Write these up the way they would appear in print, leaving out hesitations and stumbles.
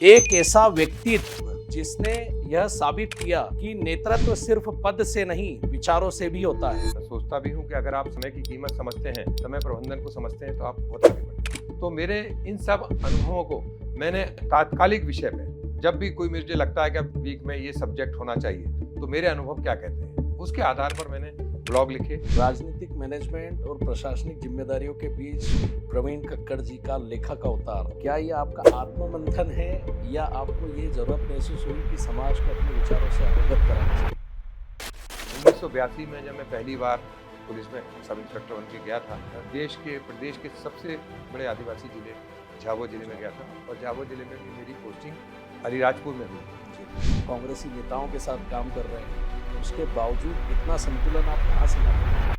एक ऐसा व्यक्तित्व जिसने यह साबित किया कि नेतृत्व सिर्फ पद से नहीं विचारों से भी होता है। मैं सोचता भी हूँ कि अगर आप समय की कीमत समझते हैं, समय प्रबंधन को समझते हैं तो आप बहुत आगे बढ़ेंगे। तो मेरे इन सब अनुभवों को मैंने तात्कालिक विषय पे जब भी कोई मुझे लगता है कि अब वीक में ये सब्जेक्ट होना चाहिए तो मेरे अनुभव क्या कहते हैं, उसके आधार पर मैंने ब्लॉग लिखे। राजनीतिक मैनेजमेंट और प्रशासनिक जिम्मेदारियों के बीच प्रवीण कक्कड़ जी का लेखक अवतार, क्या ये आपका आत्ममंथन है या आपको ये जरूरत महसूस हुई कि समाज को अपने विचारों से अवगत कराना चाहिए? 1982 में जब मैं पहली बार पुलिस में सब इंस्पेक्टर बन के गया था, प्रदेश के सबसे बड़े आदिवासी जिले झाबुआ जिले में गया था और झाबुआ जिले में भी मेरी पोस्टिंग अलीराजपुर में हुई। कांग्रेसी नेताओं के साथ काम कर रहे हैं, उसके बावजूद इतना संतुलन आप कहाँ से लाते हैं?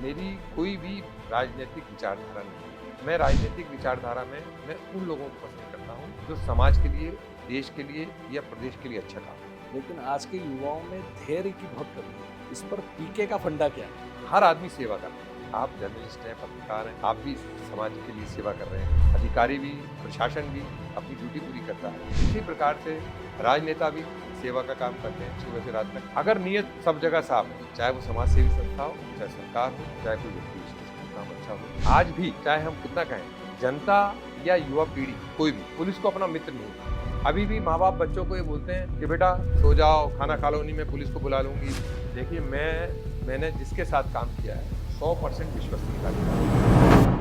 मेरी कोई भी राजनीतिक विचारधारा नहीं है। मैं राजनीतिक विचारधारा में मैं उन लोगों को पसंद करता हूँ जो समाज के लिए, देश के लिए या प्रदेश के लिए अच्छा काम करे। लेकिन आज के युवाओं में धैर्य की बहुत कमी है। इस पर पीके का फंडा क्या है? हर आदमी सेवा करता है। आप जर्नलिस्ट हैं, पत्रकार हैं, आप भी समाज के लिए सेवा कर रहे हैं। अधिकारी भी, प्रशासन भी अपनी ड्यूटी पूरी करता है। इसी प्रकार से राजनेता भी सेवा का काम करते हैं सुबह से रात तक। अगर नियत सब जगह साफ है, चाहे वो समाज सेवी संस्था हो, चाहे सरकार हो, चाहे कोई व्यक्ति विशेष काम अच्छा हो, आज भी चाहे हम कितना कहें, जनता या युवा पीढ़ी कोई भी पुलिस को अपना मित्र नहीं है। अभी भी माँ बाप बच्चों को ये बोलते हैं कि बेटा सो जाओ, खाना खा लो, नहीं मैं पुलिस को बुला लूंगी। देखिए मैंने जिसके साथ काम किया है 100% विश्वसनीयता की।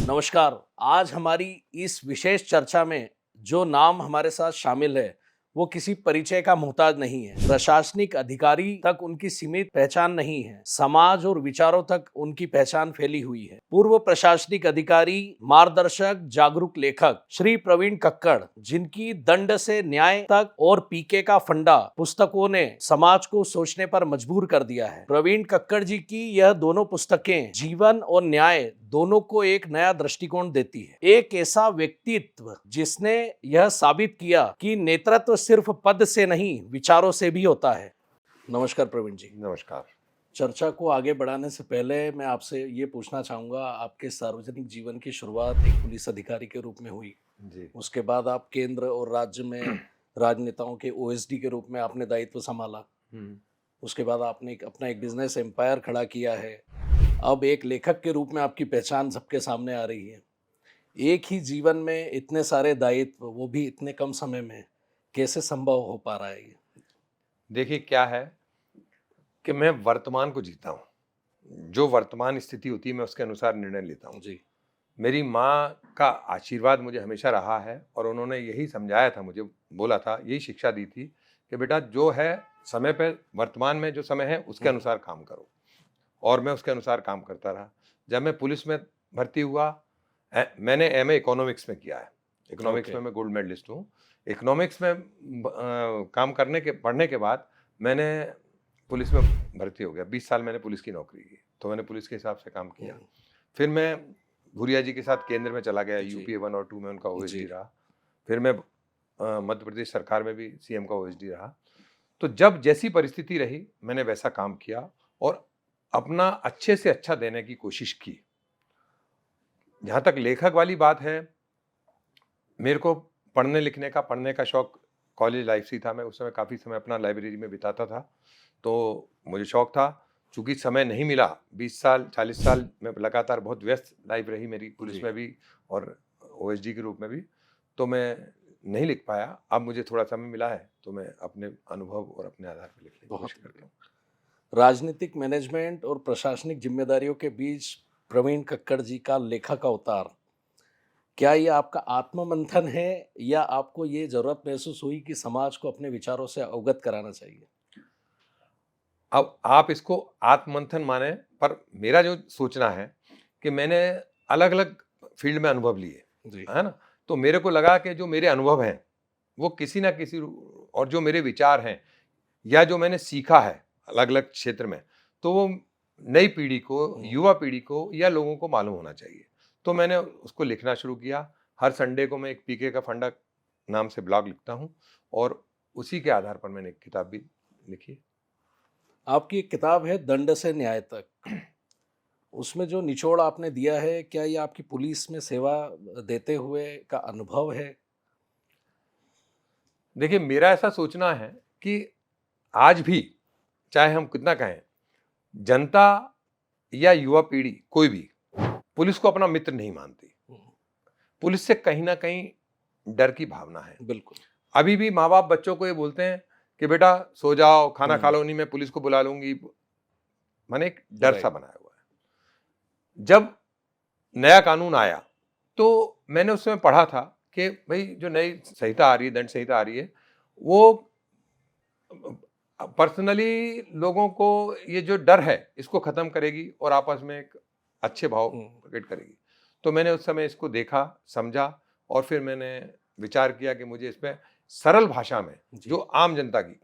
नमस्कार। आज हमारी इस विशेष चर्चा में जो नाम हमारे साथ शामिल है वो किसी परिचय का मोहताज नहीं है। प्रशासनिक अधिकारी तक उनकी सीमित पहचान नहीं है, समाज और विचारों तक उनकी पहचान फैली हुई है। पूर्व प्रशासनिक अधिकारी, मार्गदर्शक, जागरूक लेखक श्री प्रवीण कक्कड़, जिनकी दंड से न्याय तक और पीके का फंडा पुस्तकों ने समाज को सोचने पर मजबूर कर दिया है। प्रवीण कक्कड़ जी की यह दोनों पुस्तकें जीवन और न्याय दोनों को एक नया दृष्टिकोण देती है। एक ऐसा व्यक्तित्व जिसने यह साबित किया कि नेतृत्व सिर्फ पद से नहीं विचारों से भी होता है। नमस्कार प्रवीण जी। नमस्कार। चर्चा को आगे बढ़ाने से पहले मैं आपसे ये पूछना चाहूंगा, आपके सार्वजनिक जीवन की शुरुआत एक पुलिस अधिकारी के रूप में हुई जी। उसके बाद आप केंद्र और राज्य में राजनेताओं के ओएसडी के रूप में आपने दायित्व संभाला। उसके बाद आपने अपना एक बिजनेस एम्पायर खड़ा किया है। अब एक लेखक के रूप में आपकी पहचान सबके सामने आ रही है। एक ही जीवन में इतने सारे दायित्व, वो भी इतने कम समय में, कैसे संभव हो पा रहा है ये? देखिए क्या है कि मैं वर्तमान को जीता हूँ। जो वर्तमान स्थिति होती है मैं उसके अनुसार निर्णय लेता हूँ। जी। मेरी माँ का आशीर्वाद मुझे हमेशा रहा है और उन्होंने यही समझाया था, मुझे बोला था, यही शिक्षा दी थी कि बेटा जो है समय पे, वर्तमान में जो समय है उसके अनुसार काम करो। और मैं उसके अनुसार काम करता रहा। जब मैं पुलिस में भर्ती हुआ, मैंने एमए इकोनॉमिक्स में किया है। इकोनॉमिक्स में मैं गोल्ड मेडलिस्ट हूँ। इकोनॉमिक्स में काम पढ़ने के बाद मैंने पुलिस में भर्ती हो गया। 20 साल मैंने पुलिस की नौकरी की, तो मैंने पुलिस के हिसाब से काम किया। फिर मैं भूरिया जी के साथ केंद्र में चला गया, यूपी 1 और 2 में उनका ओएसडी रहा। फिर मैं मध्य प्रदेश सरकार में भी सीएम का ओएसडी रहा। तो जब जैसी परिस्थिति रही मैंने वैसा काम किया और अपना अच्छे से अच्छा देने की कोशिश की। जहाँ तक लेखक वाली बात है, मेरे को पढ़ने का शौक कॉलेज लाइफ से ही था। मैं उस समय काफ़ी समय अपना लाइब्रेरी में बिताता था, तो मुझे शौक था। चूँकि समय नहीं मिला, 20 साल 40 साल में लगातार बहुत व्यस्त लाइफ रही मेरी, पुलिस में भी और ओएसडी के रूप में भी, तो मैं नहीं लिख पाया। अब मुझे थोड़ा समय मिला है तो मैं अपने अनुभव और अपने आधार पर लिखने की कोशिश करता हूँ। राजनीतिक मैनेजमेंट और प्रशासनिक जिम्मेदारियों के बीच प्रवीण कक्कड़ जी का लेखक अवतार, क्या ये आपका आत्ममंथन है या आपको ये जरूरत महसूस हुई कि समाज को अपने विचारों से अवगत कराना चाहिए? अब आप इसको आत्ममंथन माने, पर मेरा जो सोचना है कि मैंने अलग अलग फील्ड में अनुभव लिए, है ना। तो मेरे को लगा कि जो मेरे अनुभव हैं वो किसी ना किसी, और जो मेरे विचार हैं या जो मैंने सीखा है अलग अलग क्षेत्र में, तो वो नई पीढ़ी को, युवा पीढ़ी को या लोगों को मालूम होना चाहिए। तो मैंने उसको लिखना शुरू किया। हर संडे को मैं एक पीके का फंडा नाम से ब्लॉग लिखता हूँ और उसी के आधार पर मैंने एक किताब भी लिखी। आपकी एक किताब है दंड से न्याय तक। उसमें जो निचोड़ आपने दिया है, क्या ये आपकी पुलिस में सेवा देते हुए का अनुभव है? देखिए, मेरा ऐसा सोचना है कि आज भी चाहे हम कितना कहें, जनता या युवा पीढ़ी कोई भी पुलिस को अपना मित्र नहीं मानती। पुलिस से कहीं ना कहीं डर की भावना है। बिल्कुल। अभी भी माँ बाप बच्चों को ये बोलते हैं कि बेटा सो जाओ, खाना खा हम्म। लो, नहीं मैं पुलिस को बुला लूंगी। मैंने एक डर सा राइट। बनाया हुआ है। जब नया कानून आया तो मैंने उस समय पढ़ा था कि भाई जो नई संहिता आ रही है, दंड संहिता आ रही है, वो पर्सनली लोगों को ये जो डर है इसको खत्म करेगी और आपस में एक अच्छे भाव प्रकट करेगी। तो मैंने उस समय इसको देखा, समझा और फिर मैंने विचार किया कि मुझे इसमें सरल भाषा में, जी। जो आम जनता की,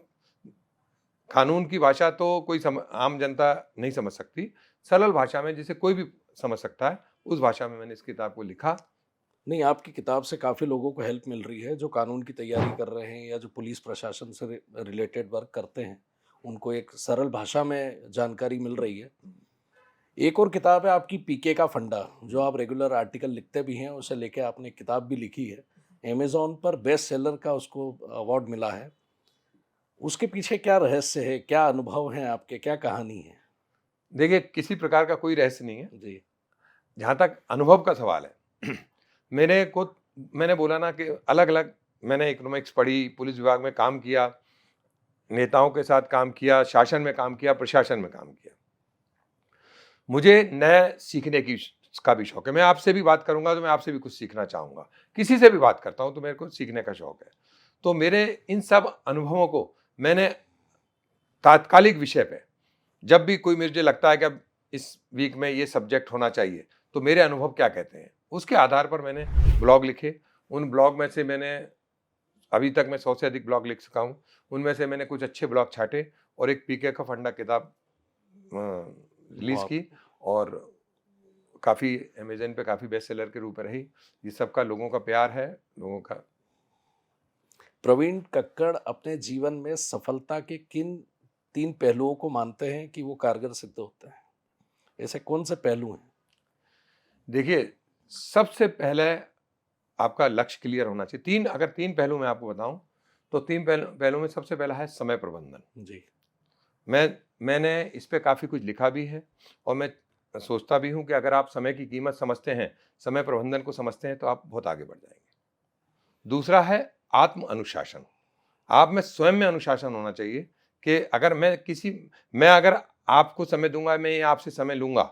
कानून की भाषा तो कोई आम जनता नहीं समझ सकती, सरल भाषा में जिसे कोई भी समझ सकता है, उस भाषा में मैंने इस किताब को लिखा। नहीं, आपकी किताब से काफ़ी लोगों को हेल्प मिल रही है, जो कानून की तैयारी कर रहे हैं या जो पुलिस प्रशासन से रिलेटेड वर्क करते हैं, उनको एक सरल भाषा में जानकारी मिल रही है। एक और किताब है आपकी, पीके का फंडा, जो आप रेगुलर आर्टिकल लिखते भी हैं, उसे लेके आपने किताब भी लिखी है। अमेज़न पर बेस्ट सेलर का उसको अवार्ड मिला है। उसके पीछे क्या रहस्य है? क्या अनुभव हैं आपके? क्या कहानी है? देखिए, किसी प्रकार का कोई रहस्य नहीं है। जी। जहाँ तक अनुभव का सवाल है, मैंने बोला ना कि अलग-अलग मैंने इकोनॉमिक्स पढ़ी, पुलिस विभाग में काम किया, नेताओं के साथ काम किया, शासन में काम किया, प्रशासन में काम किया। मुझे नए सीखने का भी शौक है। मैं आपसे भी बात करूँगा तो मैं आपसे भी कुछ सीखना चाहूँगा। किसी से भी बात करता हूँ तो मेरे को सीखने का शौक है। तो मेरे इन सब अनुभवों को मैंने तात्कालिक विषय पे, जब भी कोई मुझे लगता है कि अब इस वीक में ये सब्जेक्ट होना चाहिए, तो मेरे अनुभव क्या कहते हैं, उसके आधार पर मैंने ब्लॉग लिखे। उन ब्लॉग में से मैंने अभी तक मैं 100 से अधिक ब्लॉग लिख चुका हूँ। उनमें से मैंने कुछ अच्छे ब्लॉग छाँटे और एक पीके का फंडा किताब रिलीज़ बहुत। की और काफ़ी अमेज़न पे काफ़ी बेस्ट सेलर के रूप में रही। ये सबका लोगों का प्यार है, लोगों का। प्रवीण कक्कड़ अपने जीवन में सफलता के किन 3 पहलुओं को मानते हैं कि वो कारगर सिद्ध होते हैं? ऐसे कौन से पहलू हैं? देखिए, सबसे पहले आपका लक्ष्य क्लियर होना चाहिए। 3 पहलू मैं आपको बताऊँ, तो 3 पहलू में सबसे पहला है समय प्रबंधन। जी। मैंने इस पे काफ़ी कुछ लिखा भी है और मैं सोचता भी हूँ कि अगर आप समय की कीमत समझते हैं, समय प्रबंधन को समझते हैं, तो आप बहुत आगे बढ़ जाएँगे। दूसरा है आत्म अनुशासन। आप में स्वयं में अनुशासन होना चाहिए कि मैं अगर आपको समय दूँगा, मैं आपसे समय लूँगा,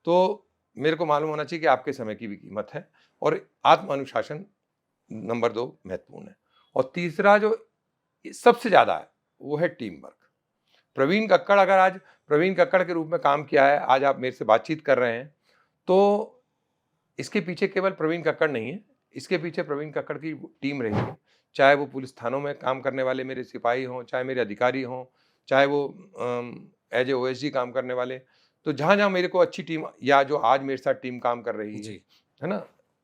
तो मेरे को मालूम होना चाहिए कि आपके समय की भी कीमत है और आत्म अनुशासन नंबर 2 महत्वपूर्ण है। और तीसरा जो सबसे ज़्यादा है, वो है टीम वर्क। आज प्रवीण कक्कड़ के रूप में काम किया है, आज आप मेरे से बातचीत कर रहे हैं, तो इसके पीछे केवल प्रवीण कक्कड़ नहीं है, इसके पीछे प्रवीण कक्कड़ की टीम रही है। चाहे वो पुलिस थानों में काम करने वाले मेरे सिपाही हों, चाहे मेरे अधिकारी हों, चाहे वो एज ए ओएसडी काम करने वाले। तो जहाँ-जहाँ मेरे को अच्छी टीम या जो आज मेरे साथ टीम काम कर रही जी। है ना?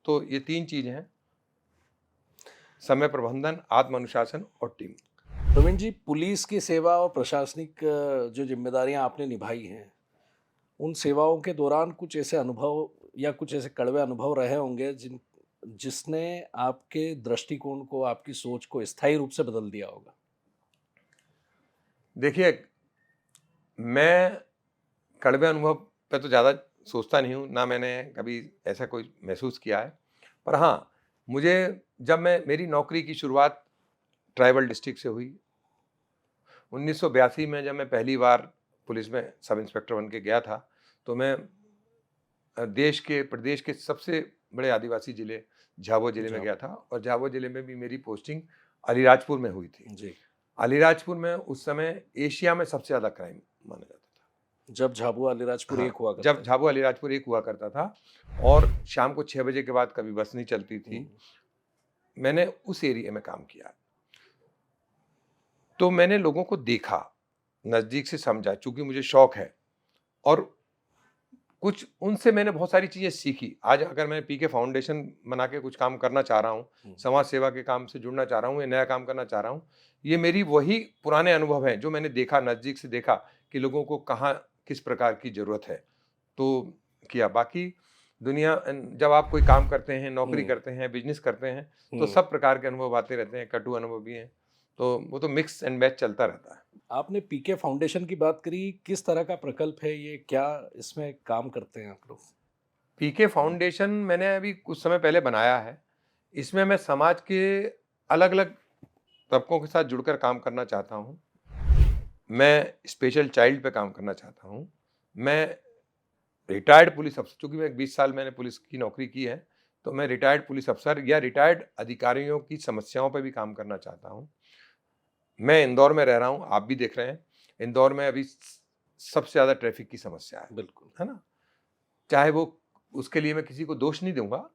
तो ये 3 चीज़ हैं, समय प्रबंधन, आत्म अनुशासन और टीम। प्रवीण जी, पुलिस की सेवा और प्रशासनिक जो ज़िम्मेदारियाँ आपने निभाई हैं, उन सेवाओं के दौरान कुछ ऐसे अनुभव या कुछ ऐसे कड़वे अनुभव रहे होंगे जिसने आपके दृष्टिकोण को, आपकी सोच को स्थायी रूप से बदल दिया होगा? देखिए, मैं कड़वे अनुभव पे तो ज़्यादा सोचता नहीं हूँ, ना मैंने कभी ऐसा कोई महसूस किया है। पर हाँ, जब मेरी नौकरी की शुरुआत ट्राइबल डिस्ट्रिक्ट से हुई, 1982 में जब मैं पहली बार पुलिस में सब इंस्पेक्टर बन के गया था, तो मैं प्रदेश के सबसे बड़े आदिवासी जिले झाबुआ जिले में गया था और झाबुआ जिले में भी मेरी पोस्टिंग अलीराजपुर में हुई थी। जी। अलीराजपुर में उस समय एशिया में सबसे ज़्यादा क्राइम माना जाता था। जब झाबुआ अलीराजपुर हाँ, एक हुआ करता जब था। झाबुआ अलीराजपुर एक हुआ करता था और शाम को 6 बजे के बाद कभी बस नहीं चलती थी। मैंने उस एरिया में काम किया। तो मैंने लोगों को देखा, नज़दीक से समझा, चूँकि मुझे शौक है और कुछ उनसे मैंने बहुत सारी चीज़ें सीखी। आज अगर मैं पीके फाउंडेशन बना के कुछ काम करना चाह रहा हूँ, समाज सेवा के काम से जुड़ना चाह रहा हूँ या नया काम करना चाह रहा हूँ, ये मेरी वही पुराने अनुभव हैं जो मैंने देखा, नज़दीक से देखा कि लोगों को कहाँ किस प्रकार की ज़रूरत है। तो किया। बाकी दुनिया जब आप कोई काम करते हैं, नौकरी करते हैं, बिजनेस करते हैं, तो सब प्रकार के अनुभव आते रहते हैं, कटु अनुभव भी हैं, तो वो तो मिक्स एंड मैच चलता रहता है। आपने पीके फाउंडेशन की बात करी, किस तरह का प्रकल्प है ये, क्या इसमें काम करते हैं आप लोग? पीके फाउंडेशन मैंने अभी कुछ समय पहले बनाया है। इसमें मैं समाज के अलग अलग तबकों के साथ जुड़कर काम करना चाहता हूँ। मैं स्पेशल चाइल्ड पे काम करना चाहता हूँ। मैं रिटायर्ड पुलिस अफसर, चूंकि मैं 20 साल मैंने पुलिस की नौकरी की है, तो मैं रिटायर्ड पुलिस अफसर या रिटायर्ड अधिकारियों की समस्याओं पे भी काम करना चाहता हूँ। मैं इंदौर में रह रहा हूँ, आप भी देख रहे हैं, इंदौर में अभी सबसे ज़्यादा ट्रैफिक की समस्या है। बिल्कुल। है ना? चाहे वो, उसके लिए मैं किसी को दोष नहीं दूंगा।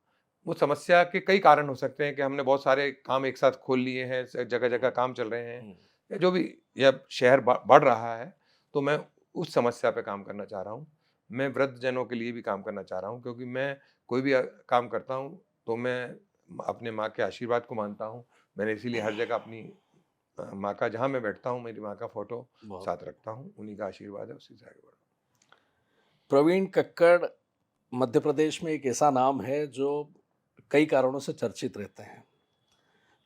वो समस्या के कई कारण हो सकते हैं कि हमने बहुत सारे काम एक साथ खोल लिए हैं, जगह जगह काम चल रहे हैं, या जो भी, या शहर बढ़ रहा है, तो मैं उस समस्या पे काम करना चाह रहा हूँ। मैं वृद्धजनों के लिए भी काम करना चाह रहा हूँ, क्योंकि मैं कोई भी काम करता हूँ तो मैं अपने माँ के आशीर्वाद को मानता हूँ। मैंने इसीलिए हर जगह अपनी माँ का, जहाँ मैं बैठता हूँ, मेरी माँ का फोटो बहुत। साथ रखता हूँ। उन्हीं का आशीर्वाद है, उसी से आगे बढ़। प्रवीण कक्कड़ मध्य प्रदेश में एक ऐसा नाम है जो कई कारणों से चर्चित रहते हैं,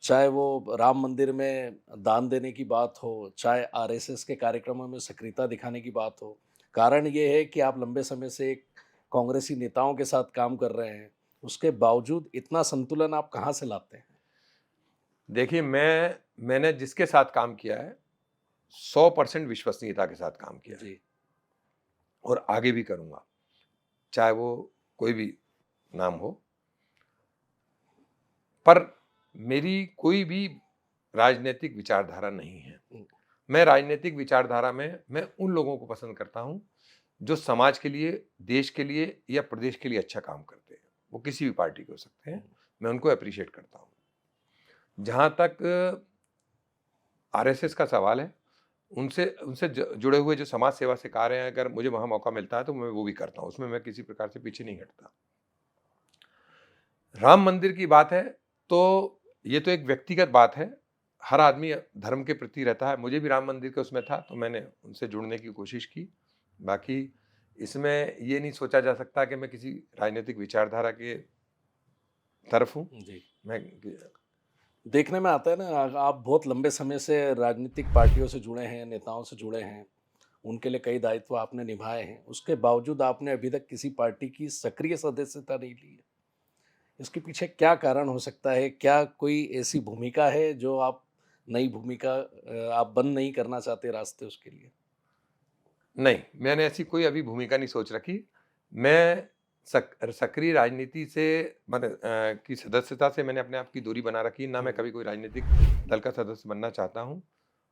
चाहे वो राम मंदिर में दान देने की बात हो, चाहे आरएसएस के कार्यक्रमों में सक्रियता दिखाने की बात हो। कारण ये है कि आप लंबे समय से एक कांग्रेसी नेताओं के साथ काम कर रहे हैं, उसके बावजूद इतना संतुलन आप कहाँ से लाते हैं? देखिए, मैंने जिसके साथ काम किया है, 100% विश्वसनीयता के साथ काम किया है, जी। और आगे भी करूंगा, चाहे वो कोई भी नाम हो। पर मेरी कोई भी राजनीतिक विचारधारा नहीं है। मैं राजनीतिक विचारधारा में मैं उन लोगों को पसंद करता हूं जो समाज के लिए, देश के लिए या प्रदेश के लिए अच्छा काम करते हैं। वो किसी भी पार्टी के हो सकते हैं, मैं उनको अप्रिशिएट करता हूं। जहां तक आरएसएस का सवाल है, उनसे उनसे जुड़े हुए जो समाज सेवा से कार्य हैं, अगर मुझे वहां मौका मिलता है तो मैं वो भी करता हूं। उसमें मैं किसी प्रकार से पीछे नहीं हटता। राम मंदिर की बात है, तो ये तो एक व्यक्तिगत बात है। हर आदमी धर्म के प्रति रहता है। मुझे भी राम मंदिर के उसमें था, तो मैंने उनसे जुड़ने की कोशिश की। बाकी इसमें ये नहीं सोचा जा सकता कि मैं किसी राजनीतिक विचारधारा के तरफ हूँ। जी। मैं देखने में आता है ना, आप बहुत लंबे समय से राजनीतिक पार्टियों से जुड़े हैं, नेताओं से जुड़े हैं, उनके लिए कई दायित्व आपने निभाए हैं, उसके बावजूद आपने अभी तक किसी पार्टी की सक्रिय सदस्यता नहीं ली है। इसके पीछे क्या कारण हो सकता है? क्या कोई ऐसी भूमिका है जो आप, नई भूमिका आप बंद नहीं करना चाहते रास्ते उसके लिए? नहीं, मैंने ऐसी कोई अभी भूमिका नहीं सोच रखी। मैं सक्रिय राजनीति से, मैंने की सदस्यता से मैंने अपने आप की दूरी बना रखी। ना मैं कभी कोई राजनीतिक दल का सदस्य बनना चाहता हूँ।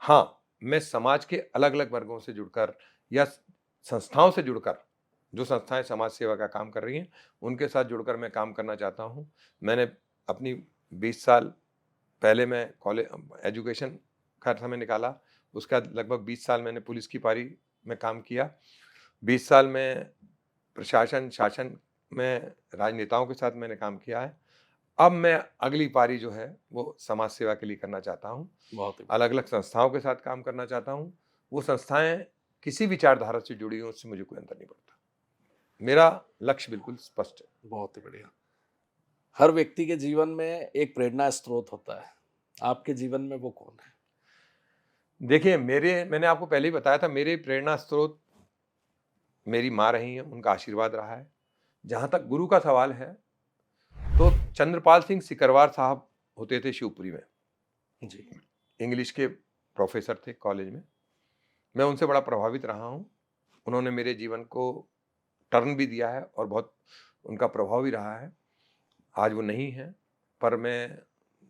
हाँ, मैं समाज के अलग-अलग वर्गों से जुड़कर या संस्थाओं से जुड़कर, जो संस्थाएँ समाज सेवा का काम कर रही हैं, उनके साथ जुड़कर मैं काम करना चाहता हूँ। मैंने अपनी 20 साल पहले मैं एजुकेशन का समय निकाला। उसके बाद लगभग 20 साल मैंने पुलिस की पारी में काम किया। 20 साल में प्रशासन, शासन में राजनेताओं के साथ मैंने काम किया है। अब मैं अगली पारी जो है वो समाज सेवा के लिए करना चाहता हूँ। बहुत ही अलग-अलग संस्थाओं के साथ काम करना चाहता हूँ। वो संस्थाएँ किसी विचारधारा से जुड़ी हों, उससे मुझे कोई अंतर नहीं पड़ता। मेरा लक्ष्य बिल्कुल स्पष्ट है। बहुत ही बढ़िया। हर व्यक्ति के जीवन में एक प्रेरणा स्रोत होता है, आपके जीवन में वो कौन है? देखिए, मैंने आपको पहले ही बताया था, मेरे प्रेरणा स्रोत मेरी माँ रही हैं, उनका आशीर्वाद रहा है। जहाँ तक गुरु का सवाल है, तो चंद्रपाल सिंह सिकरवार साहब होते थे शिवपुरी में, जी। इंग्लिश के प्रोफेसर थे कॉलेज में। मैं उनसे बड़ा प्रभावित रहा हूँ। उन्होंने मेरे जीवन को टर्न भी दिया है और बहुत उनका प्रभाव भी रहा है। आज वो नहीं हैं, पर मैं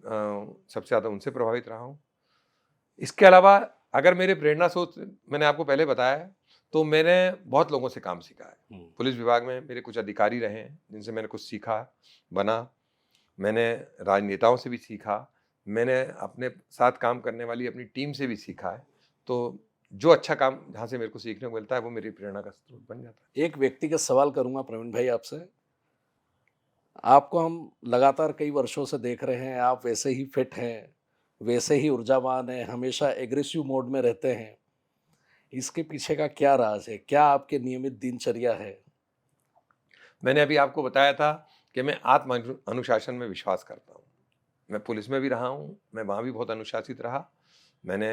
सबसे ज़्यादा उनसे प्रभावित रहा हूँ। इसके अलावा अगर मेरे प्रेरणा स्रोत, मैंने आपको पहले बताया है, तो मैंने बहुत लोगों से काम सीखा है। पुलिस विभाग में मेरे कुछ अधिकारी रहे हैं जिनसे मैंने कुछ सीखा, बना। मैंने राजनेताओं से भी सीखा। मैंने अपने साथ काम करने वाली अपनी टीम से भी सीखा है। तो जो अच्छा काम जहाँ से मेरे को सीखने को मिलता है, वो मेरी प्रेरणा का स्रोत बन जाता है। एक व्यक्तिगत सवाल करूंगा प्रवीण भाई आपसे। आपको हम लगातार कई वर्षों से देख रहे हैं, आप वैसे ही फिट हैं, वैसे ही ऊर्जावान हैं, हमेशा एग्रेसिव मोड में रहते हैं। इसके पीछे का क्या राज है? क्या आपके नियमित दिनचर्या है? मैंने अभी आपको बताया था कि मैं आत्म अनुशासन में विश्वास करता हूँ। मैं पुलिस में भी रहा हूँ, मैं वहाँ भी बहुत अनुशासित रहा। मैंने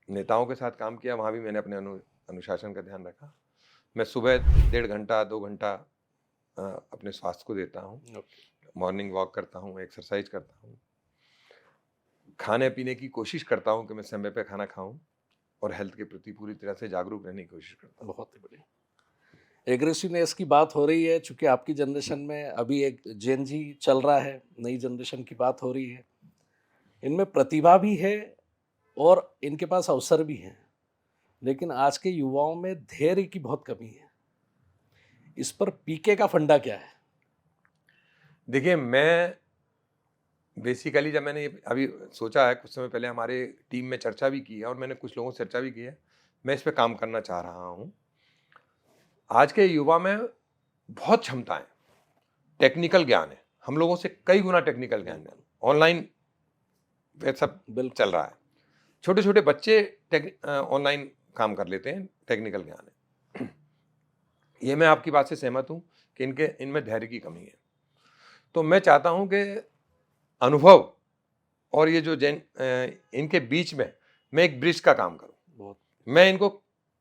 नेताओं के साथ काम किया, वहाँ भी मैंने अपने अनुशासन का ध्यान रखा। मैं सुबह 1.5 घंटा 2 घंटा अपने स्वास्थ्य को देता हूँ। मॉर्निंग वॉक करता हूँ, एक्सरसाइज करता हूँ, खाने पीने की कोशिश करता हूँ कि मैं समय पे खाना खाऊं और हेल्थ के प्रति पूरी तरह से जागरूक रहने की कोशिश करता हूँ। बहुत ही बढ़िया। एग्रेसिवनेस की बात हो रही है, चूंकि आपकी जनरेशन में अभी एक जेन जी चल रहा है, नई जनरेशन की बात हो रही है। इनमें प्रतिभा भी है और इनके पास अवसर भी है, लेकिन आज के युवाओं में धैर्य की बहुत कमी है। इस पर पीके का फंडा क्या है? देखिए, मैं बेसिकली जब मैंने ये अभी सोचा है, कुछ समय पहले हमारे टीम में चर्चा भी की है और मैंने कुछ लोगों से चर्चा भी की है, मैं इस पे काम करना चाह रहा हूँ। आज के युवा में बहुत क्षमताएं, टेक्निकल ज्ञान है, हम लोगों से कई गुना टेक्निकल ज्ञान है। ऑनलाइन वे सब चल रहा है, छोटे छोटे बच्चे ऑनलाइन काम कर लेते हैं, टेक्निकल ज्ञान है। ये मैं आपकी बात से सहमत हूँ कि इनमें धैर्य की कमी है। तो मैं चाहता हूँ कि अनुभव और ये जो इनके बीच में मैं एक ब्रिज का काम करूँ। मैं इनको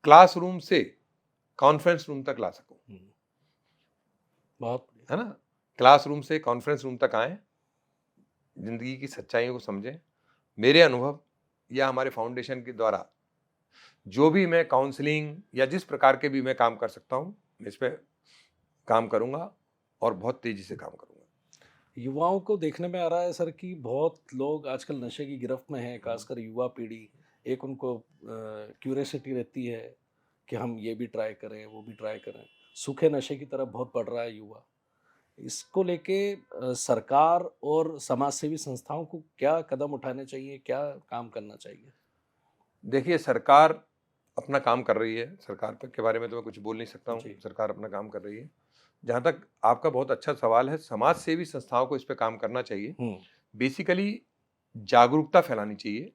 क्लासरूम से कॉन्फ्रेंस रूम तक ला सकूँ, बहुत है ना। क्लासरूम से कॉन्फ्रेंस रूम तक आए, जिंदगी की सच्चाइयों को समझें। मेरे अनुभव या हमारे फाउंडेशन के द्वारा जो भी मैं काउंसलिंग या जिस प्रकार के भी मैं काम कर सकता हूँ, मैं इस पर काम करूँगा और बहुत तेजी से काम करूँगा। युवाओं को देखने में आ रहा है सर कि बहुत लोग आजकल नशे की गिरफ्त में हैं, खासकर युवा पीढ़ी। एक उनको क्यूरियोसिटी रहती है कि हम ये भी ट्राई करें, वो भी ट्राई करें। सूखे नशे की तरफ बहुत बढ़ रहा है युवा। इसको लेके सरकार और समाज सेवी संस्थाओं को क्या कदम उठाने चाहिए, क्या काम करना चाहिए? देखिए, सरकार अपना काम कर रही है। सरकार के बारे में तो मैं कुछ बोल नहीं सकता हूँ, जी। सरकार अपना काम कर रही है। जहाँ तक आपका बहुत अच्छा सवाल है, समाज सेवी संस्थाओं को इस पे काम करना चाहिए। बेसिकली जागरूकता फैलानी चाहिए,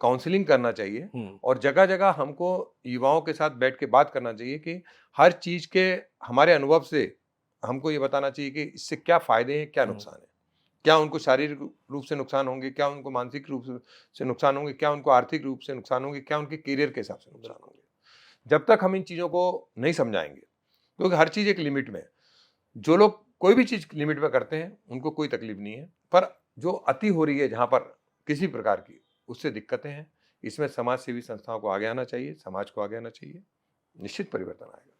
काउंसलिंग करना चाहिए और जगह जगह हमको युवाओं के साथ बैठ के बात करना चाहिए कि हर चीज के हमारे अनुभव से हमको ये बताना चाहिए कि इससे क्या फायदे हैं, क्या नुकसान है। क्या उनको शारीरिक रूप से नुकसान होंगे, क्या उनको मानसिक रूप से नुकसान होंगे, क्या उनको आर्थिक रूप से नुकसान होंगे, क्या उनके करियर के हिसाब से नुकसान होंगे। जब तक हम इन चीज़ों को नहीं समझाएंगे, क्योंकि हर चीज़ एक लिमिट में है। जो लोग कोई भी चीज़ लिमिट में करते हैं उनको कोई तकलीफ नहीं है, पर जो अति हो रही है जहाँ पर किसी प्रकार की, उससे दिक्कतें हैं। इसमें समाज सेवी संस्थाओं को आगे आना चाहिए, समाज को आगे आना चाहिए, निश्चित परिवर्तन आएगा।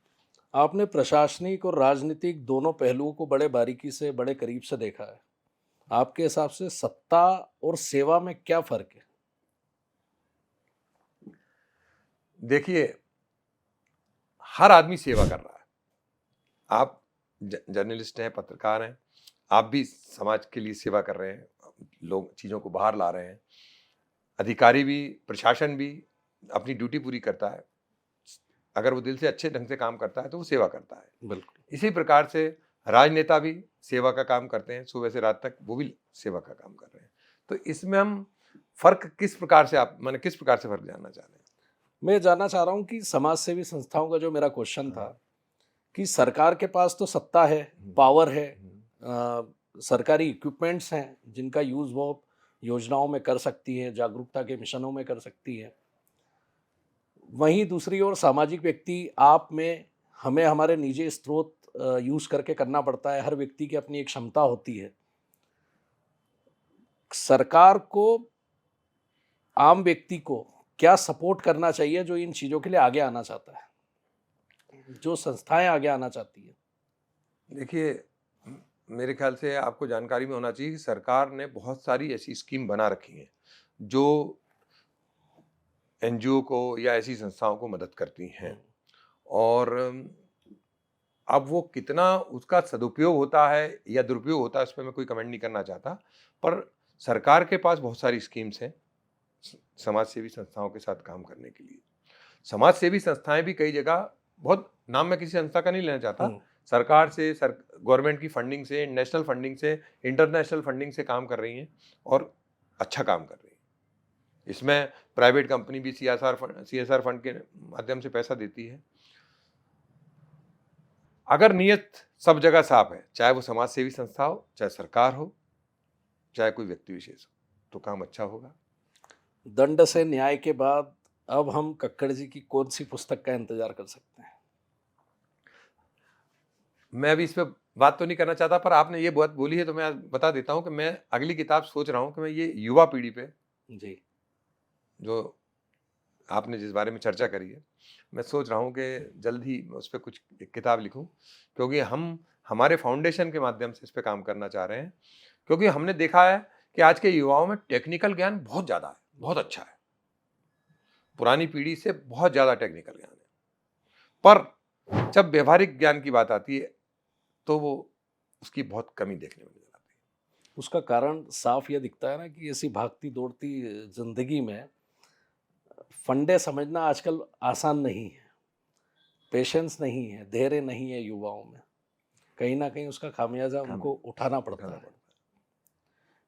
आपने प्रशासनिक और राजनीतिक दोनों पहलुओं को बड़े बारीकी से, बड़े करीब से देखा है। आपके हिसाब से सत्ता और सेवा में क्या फर्क है? देखिए, हर आदमी सेवा कर रहा है। आप जर्नलिस्ट हैं, पत्रकार हैं, आप भी समाज के लिए सेवा कर रहे हैं, लोग चीज़ों को बाहर ला रहे हैं। अधिकारी भी, प्रशासन भी अपनी ड्यूटी पूरी करता है। अगर वो दिल से अच्छे ढंग से काम करता है तो वो सेवा करता है। बिल्कुल। इसी प्रकार से राजनेता भी सेवा का काम करते हैं, सुबह से रात तक वो भी सेवा का काम कर रहे हैं। तो इसमें हम फर्क किस प्रकार से किस प्रकार से फर्क जानना चाह रहे हैं? मैं जानना चाह रहा हूँ कि समाज सेवी संस्थाओं का जो मेरा क्वेश्चन था कि सरकार के पास तो सत्ता है, पावर है, सरकारी इक्विपमेंट्स हैं जिनका यूज़ वो योजनाओं में कर सकती है, जागरूकता के मिशनों में कर सकती है। वहीं दूसरी ओर सामाजिक व्यक्ति आप में, हमें हमारे निजी स्रोत यूज़ करके करना पड़ता है। हर व्यक्ति की अपनी एक क्षमता होती है। सरकार को आम व्यक्ति को क्या सपोर्ट करना चाहिए जो इन चीज़ों के लिए आगे आना चाहता है, जो संस्थाएं आगे आना चाहती है? देखिए, मेरे ख्याल से आपको जानकारी में होना चाहिए कि सरकार ने बहुत सारी ऐसी स्कीम बना रखी हैं जो एनजीओ को या ऐसी संस्थाओं को मदद करती हैं। और अब वो कितना उसका सदुपयोग होता है या दुरुपयोग होता है, उस पर मैं कोई कमेंट नहीं करना चाहता। पर सरकार के पास बहुत सारी स्कीम्स हैं समाज सेवी संस्थाओं के साथ काम करने के लिए। समाज सेवी संस्थाएं भी कई जगह, बहुत नाम मैं किसी संस्था का नहीं लेना चाहता, सरकार से, गवर्नमेंट की फंडिंग से, नेशनल फंडिंग से, इंटरनेशनल फंडिंग से काम कर रही हैं और अच्छा काम कर रही हैं। इसमें प्राइवेट कंपनी भी सीएसआर फंड के माध्यम से पैसा देती है। अगर नीयत सब जगह साफ है, चाहे वो समाज सेवी संस्था हो, चाहे सरकार हो, चाहे कोई व्यक्ति विशेष हो, तो काम अच्छा होगा। दंड से न्याय के बाद अब हम कक्कड़ जी की कौन सी पुस्तक का इंतजार कर सकते हैं? मैं अभी इस पे बात तो नहीं करना चाहता, पर आपने ये बात बोली है तो मैं बता देता हूँ कि मैं अगली किताब सोच रहा हूँ कि मैं ये युवा पीढ़ी पे, जी। जो आपने जिस बारे में चर्चा करी है, मैं सोच रहा हूँ कि जल्द ही मैं उस पर कुछ एक किताब लिखूँ, क्योंकि हम हमारे फाउंडेशन के माध्यम से इस पे काम करना चाह रहे हैं। क्योंकि हमने देखा है कि आज के युवाओं में टेक्निकल ज्ञान बहुत ज़्यादा है, बहुत अच्छा है, पुरानी पीढ़ी से बहुत ज़्यादा टेक्निकल ज्ञान है, पर जब व्यवहारिक ज्ञान की बात आती है तो वो उसकी बहुत कमी देखने को नजर आती है। उसका कारण साफ ये दिखता है ना कि ऐसी भागती दौड़ती जिंदगी में फंडे समझना आजकल आसान नहीं है, पेशेंस नहीं है, धैर्य नहीं है युवाओं में। कहीं ना कहीं उसका खामियाजा उनको उठाना पड़ता है।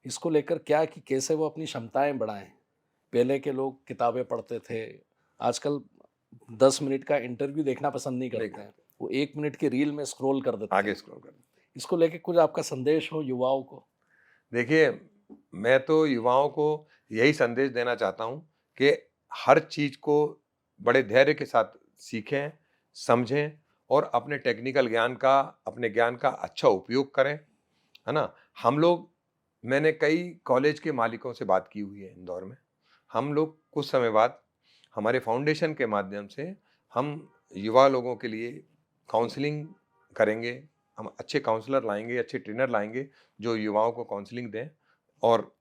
इसको लेकर क्या कि कैसे वो अपनी क्षमताएं बढ़ाएं। पहले के लोग किताबें पढ़ते थे, आजकल 10 मिनट का इंटरव्यू देखना पसंद नहीं करते हैं, वो 1 मिनट की रील में स्क्रॉल कर देते हैं। आगे स्क्रॉल कर। इसको लेकर कुछ आपका संदेश हो युवाओं को? देखिए, मैं तो युवाओं को यही संदेश देना चाहता हूँ कि हर चीज को बड़े धैर्य के साथ सीखें, समझें और अपने टेक्निकल ज्ञान का, अपने ज्ञान का अच्छा उपयोग करें, है ना। हम लोग, मैंने कई कॉलेज के मालिकों से बात की हुई है इंदौर में। हम लोग कुछ समय बाद हमारे फाउंडेशन के माध्यम से हम युवा लोगों के लिए काउंसलिंग करेंगे। हम अच्छे काउंसलर लाएंगे, अच्छे ट्रेनर लाएंगे जो युवाओं को काउंसलिंग दें, और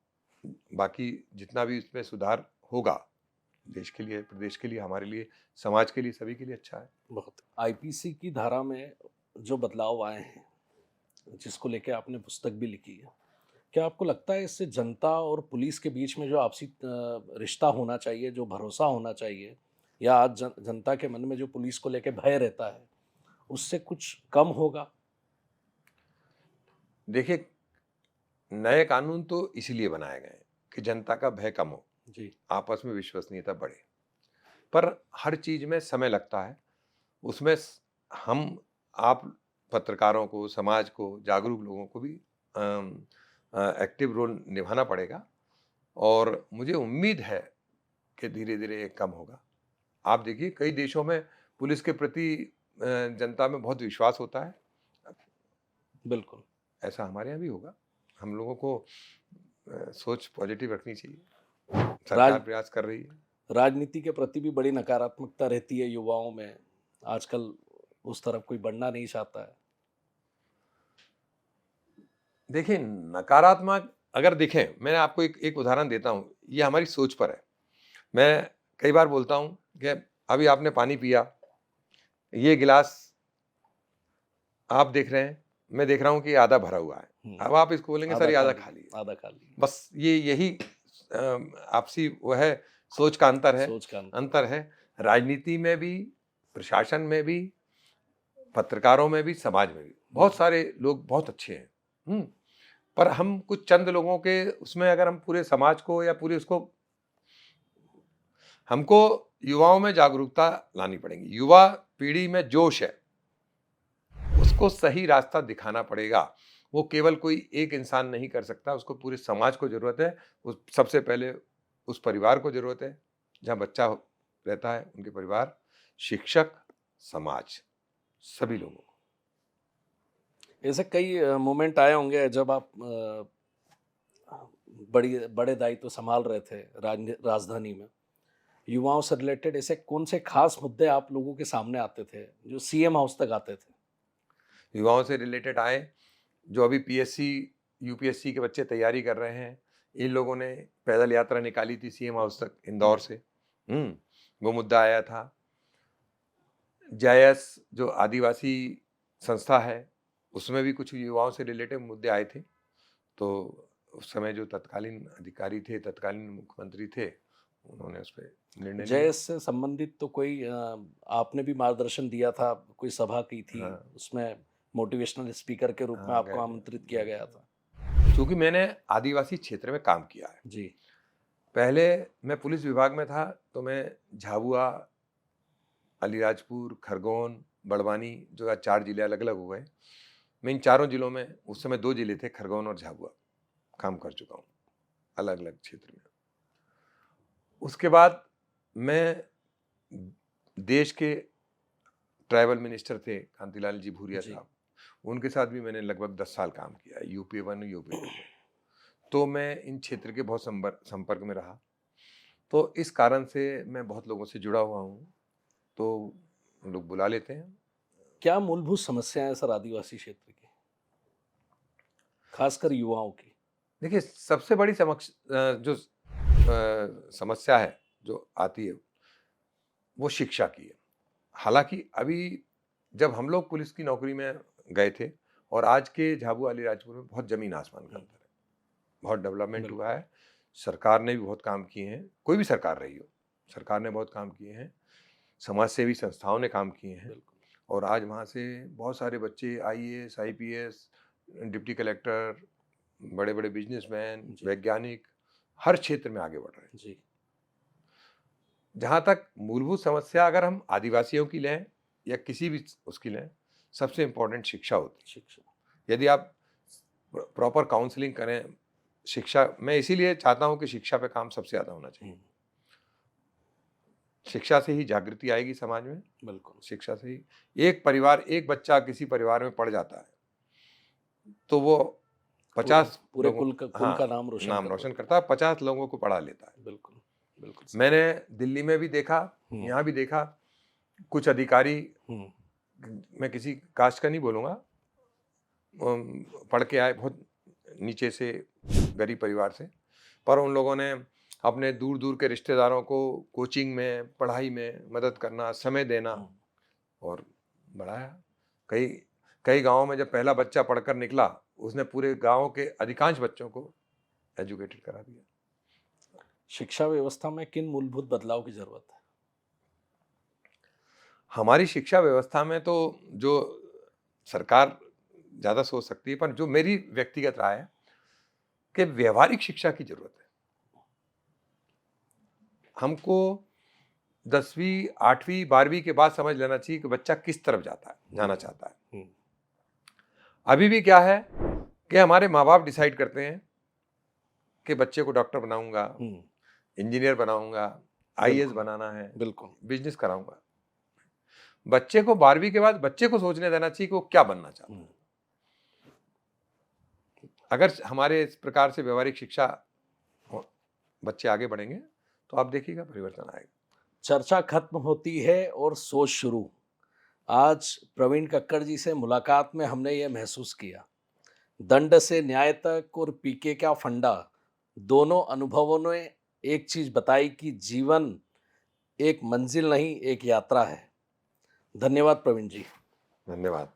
बाकी जितना भी इसमें सुधार होगा देश के लिए, प्रदेश के लिए, हमारे लिए, समाज के लिए, सभी के लिए अच्छा है। बहुत। आईपीसी की धारा में जो बदलाव आए हैं, जिसको लेके आपने पुस्तक भी लिखी है, क्या आपको लगता है इससे जनता और पुलिस के बीच में जो आपसी रिश्ता होना चाहिए, जो भरोसा होना चाहिए, या आज जनता के मन में जो पुलिस को लेके भय रहता है, उससे कुछ कम होगा? देखिए, नए कानून तो इसीलिए बनाए गए हैं कि जनता का भय कम हो, जी। आपस में विश्वसनीयता बढ़े, पर हर चीज में समय लगता है। उसमें हम, आप पत्रकारों को, समाज को, जागरूक लोगों को भी एक्टिव रोल निभाना पड़ेगा, और मुझे उम्मीद है कि धीरे धीरे ये कम होगा। आप देखिए, कई देशों में पुलिस के प्रति जनता में बहुत विश्वास होता है। बिल्कुल। ऐसा हमारे यहाँ भी होगा। हम लोगों को सोच पॉजिटिव रखनी चाहिए। सरकार प्रयास कर रही है। राजनीति के प्रति भी बड़ी नकारात्मकता रहती है युवाओं में, आजकल उस तरफ कोई बढ़ना नहीं चाहता है। देखिए, नकारात्मक अगर देखें, मैं आपको एक उदाहरण देता हूँ, ये हमारी सोच पर है। मैं कई बार बोलता हूँ कि अभी आपने पानी पिया, ये गिलास आप देख रहे हैं, मैं देख रहा हूँ कि ये आधा भरा हुआ है। अब आप इसको बोलेंगे सर ये आधा खाली है। आधा खाली। बस यही आपसी वो है, सोच का अंतर है। सोच का अंतर है। राजनीति में भी, प्रशासन में भी, पत्रकारों में भी, समाज में भी बहुत सारे लोग बहुत अच्छे हैं। पर हम कुछ चंद लोगों के उसमें अगर हम पूरे समाज को या पूरे उसको, हमको युवाओं में जागरूकता लानी पड़ेगी। युवा पीढ़ी में जोश है, उसको सही रास्ता दिखाना पड़ेगा। वो केवल कोई एक इंसान नहीं कर सकता, उसको पूरे समाज को जरूरत है। उस सबसे पहले उस परिवार को जरूरत है जहाँ बच्चा रहता है, उनके परिवार, शिक्षक, समाज, सभी लोगों को। ऐसे कई मोमेंट आए होंगे जब आप बड़े दायित्व संभाल रहे थे राजधानी में, युवाओं से रिलेटेड ऐसे कौन से खास मुद्दे आप लोगों के सामने आते थे जो सीएम हाउस तक आते थे? युवाओं से रिलेटेड आए, जो अभी पीएससी, यूपीएससी के बच्चे तैयारी कर रहे हैं, इन लोगों ने पैदल यात्रा निकाली थी सीएम हाउस तक इंदौर से। वो मुद्दा आया था। जायस जो आदिवासी संस्था है, उसमें भी कुछ युवाओं से रिलेटेड मुद्दे आए थे। तो उस समय जो तत्कालीन अधिकारी थे, तत्कालीन मुख्यमंत्री थे, उन्होंने उस पर निर्णय लिया। जय से संबंधित तो कोई आपने भी मार्गदर्शन दिया था, कोई सभा की थी? हाँ। उसमें मोटिवेशनल स्पीकर के रूप में हाँ, आपको आमंत्रित किया गया था। क्योंकि मैंने आदिवासी क्षेत्र में काम किया है जी। पहले मैं पुलिस विभाग में था, तो मैं झाबुआ, अलीराजपुर, खरगोन, बड़वानी, जो आज 4 जिले अलग अलग हो गए, मैं इन चारों जिलों में, उस समय 2 जिले थे, खरगोन और झाबुआ, काम कर चुका हूँ अलग अलग क्षेत्र में। उसके बाद मैं देश के ट्राइबल मिनिस्टर थे कांतिलाल जी भूरिया जी। साहब, उनके साथ भी मैंने लगभग 10 साल काम किया, यूपी 1 यूपी 2 में। तो मैं इन क्षेत्र के बहुत संपर्क में रहा, तो इस कारण से मैं बहुत लोगों से जुड़ा हुआ हूँ, तो लोग बुला लेते हैं। क्या मूलभूत समस्याएं हैं सर आदिवासी क्षेत्र की, खासकर युवाओं की? देखिए, सबसे बड़ी जो समस्या है जो आती है, वो शिक्षा की है। हालांकि अभी जब हम लोग पुलिस की नौकरी में गए थे और आज के झाबुआ अलीराजपुर में बहुत जमीन आसमान का अंतर है, बहुत डेवलपमेंट हुआ है। सरकार ने भी बहुत काम किए हैं, कोई भी सरकार रही हो, सरकार ने बहुत काम किए हैं, समाज सेवी संस्थाओं ने काम किए हैं, और आज वहाँ से बहुत सारे बच्चे आईएएस, आईपीएस, डिप्टी कलेक्टर, बड़े बड़े बिजनेसमैन, वैज्ञानिक हर क्षेत्र में आगे बढ़ रहे हैं जी। जहाँ तक मूलभूत समस्या अगर हम आदिवासियों की लें या किसी भी उसकी लें, सबसे इम्पोर्टेंट शिक्षा होती है। शिक्षा। यदि आप प्रॉपर काउंसलिंग करें, शिक्षा, मैं इसीलिए चाहता हूँ कि शिक्षा पे काम सबसे ज़्यादा होना चाहिए। शिक्षा से ही जागृति आएगी समाज में। बिल्कुल। शिक्षा से ही एक परिवार, एक बच्चा किसी परिवार में पढ़ जाता है तो वो 50 पूरे लोगों, कुल का नाम रोशन करता है, 50 लोगों को पढ़ा लेता है। बिल्कुल बिल्कुल। मैंने दिल्ली में भी देखा, यहाँ भी देखा, कुछ अधिकारी, मैं किसी कास्ट का नहीं बोलूँगा, पढ़ के आए बहुत नीचे से, गरीब परिवार से, पर उन लोगों ने अपने दूर दूर के रिश्तेदारों को कोचिंग में, पढ़ाई में मदद करना, समय देना और बढ़ाया। कई गांवों में जब पहला बच्चा पढ़कर निकला, उसने पूरे गांव के अधिकांश बच्चों को एजुकेटेड करा दिया। शिक्षा व्यवस्था में किन मूलभूत बदलाव की जरूरत है? हमारी शिक्षा व्यवस्था में तो जो सरकार ज़्यादा सोच सकती है, पर जो मेरी व्यक्तिगत राय है कि व्यवहारिक शिक्षा की जरूरत है। हमको 10वीं, 8वीं, 12वीं के बाद समझ लेना चाहिए कि बच्चा किस तरफ जाना चाहता है। अभी भी क्या है कि हमारे माँ बाप डिसाइड करते हैं कि बच्चे को डॉक्टर बनाऊंगा, इंजीनियर बनाऊंगा, आईएएस बनाना है, बिल्कुल, बिजनेस कराऊंगा। बच्चे को 12वीं के बाद बच्चे को सोचने देना चाहिए कि वो क्या बनना चाहता है। अगर हमारे इस प्रकार से व्यवहारिक शिक्षा बच्चे आगे बढ़ेंगे तो आप देखिएगा परिवर्तन आएगा। चर्चा खत्म होती है और सोच शुरू। आज प्रवीण कक्कड़ जी से मुलाकात में हमने ये महसूस किया, दंड से न्याय तक और पीके का फंडा, दोनों अनुभवों ने एक चीज बताई कि जीवन एक मंजिल नहीं, एक यात्रा है। धन्यवाद प्रवीण जी। धन्यवाद।